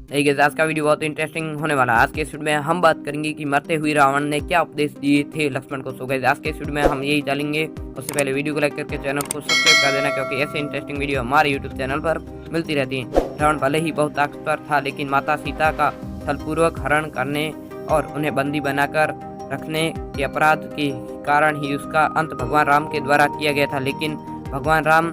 देखिए आज का वीडियो बहुत इंटरेस्टिंग होने वाला है। आज के इस वीडियो में हम बात करेंगे कि मरते हुए रावण ने क्या उपदेश दिए थे लक्ष्मण को। सो गाइस आज के इस वीडियो में हम यही जानेंगे। उससे पहले वीडियो को लाइक करके चैनल को सब्सक्राइब कर देना, क्योंकि ऐसे इंटरेस्टिंग वीडियो हमारे यूट्यूब चैनल पर मिलती रहती है। रावण भले ही बहुत ताकतवर था, लेकिन माता सीता का छलपूर्वक हरण करने और उन्हें बंदी बनाकर रखने के अपराध के कारण ही उसका अंत भगवान राम के द्वारा किया गया था। लेकिन भगवान राम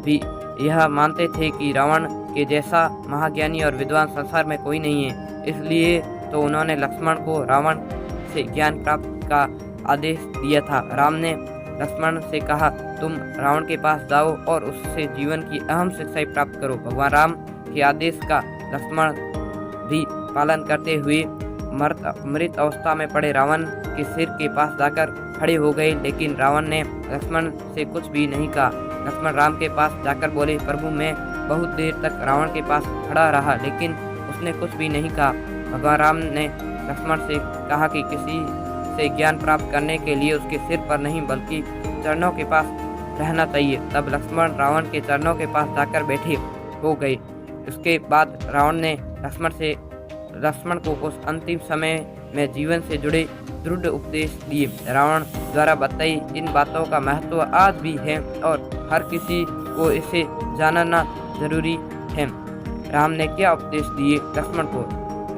भी यह मानते थे कि रावण के जैसा महाज्ञानी और विद्वान संसार में कोई नहीं है। इसलिए तो उन्होंने लक्ष्मण को रावण से ज्ञान प्राप्त का आदेश दिया था। राम ने लक्ष्मण से कहा, तुम रावण के पास जाओ और उससे जीवन की अहम शिक्षाएं प्राप्त करो। भगवान राम के आदेश का लक्ष्मण भी पालन करते हुए मृत अवस्था में पड़े रावण के सिर के पास जाकर खड़े हो गए। लेकिन रावण ने लक्ष्मण से कुछ भी नहीं कहा। लक्ष्मण राम के पास जाकर बोले, प्रभु मैं बहुत देर तक रावण के पास खड़ा रहा, लेकिन उसने कुछ भी नहीं कहा। भगवान राम ने लक्ष्मण से कहा कि किसी से ज्ञान प्राप्त करने के लिए उसके सिर पर नहीं बल्कि चरणों के पास रहना चाहिए। तब लक्ष्मण रावण के चरणों के पास जाकर बैठे हो गए। उसके बाद रावण ने लक्ष्मण को उस अंतिम समय में जीवन से जुड़े दृढ़ उपदेश दिए। रावण द्वारा बताई इन बातों का महत्व आज भी है और हर किसी को इसे जानना जरूरी है। राम ने क्या उपदेश दिए लक्ष्मण को।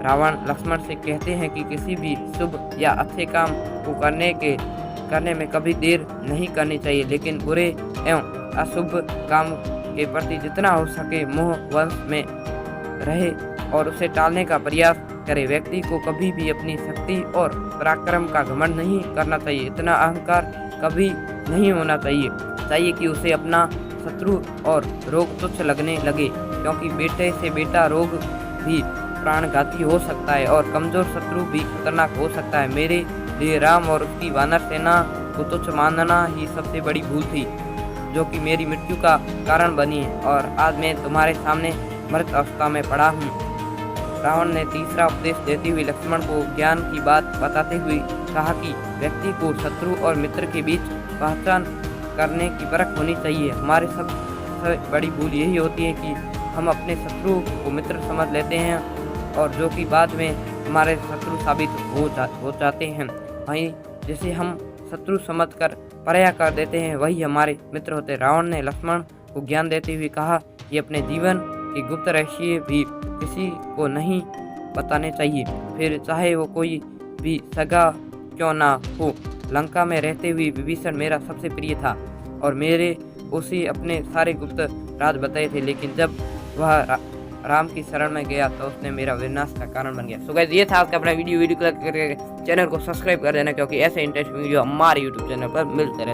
रावण लक्ष्मण से कहते हैं कि किसी भी शुभ या अच्छे काम को करने में कभी देर नहीं करनी चाहिए, लेकिन बुरे एवं अशुभ काम के प्रति जितना हो सके मोह वश में रहे और उसे टालने का प्रयास करे। व्यक्ति को कभी भी अपनी शक्ति और पराक्रम का घमंड नहीं करना चाहिए। इतना अहंकार कभी नहीं होना चाहिए कि उसे अपना शत्रु और रोग तुच्छ लगने लगे, क्योंकि बेटे से बेटा रोग भी प्राणघाती हो सकता है और कमजोर शत्रु भी खतरनाक हो सकता है। मेरे लिए राम और उसकी वानर सेना को तुच्छ मानना ही सबसे बड़ी भूल थी, जो कि मेरी मृत्यु का कारण बनी है, और आज मैं तुम्हारे सामने मृत अवस्था में पड़ा हूँ। रावण ने तीसरा उपदेश देते हुए लक्ष्मण को ज्ञान की बात बताते हुए कहा कि व्यक्ति को शत्रु और मित्र के बीच पहचान करने की परख होनी चाहिए। हमारे सबसे बड़ी भूल यही होती है कि हम अपने शत्रु को मित्र समझ लेते हैं, और जो कि बाद में हमारे शत्रु साबित हो जाते हैं। वहीं जिसे हम शत्रु समझकर पराया कर देते हैं, वही हमारे मित्र होते हैं। रावण ने लक्ष्मण को ज्ञान देते हुए कहा कि अपने जीवन के गुप्त रहस्य भी किसी को नहीं बताने चाहिए, फिर चाहे वो कोई भी सगा क्यों ना हो। लंका में रहते हुए विभीषण मेरा सबसे प्रिय था और मेरे उसे अपने सारे गुप्त राज बताए थे, लेकिन जब वह राम की शरण में गया तो उसने मेरा विनाश का कारण बन गया। सो गाइस ये था आज का अपना वीडियो को लाइक करके चैनल को सब्सक्राइब कर देना, क्योंकि ऐसे इंटरेस्टिंग वीडियो हमारे यूट्यूब चैनल पर मिलते रहते हैं।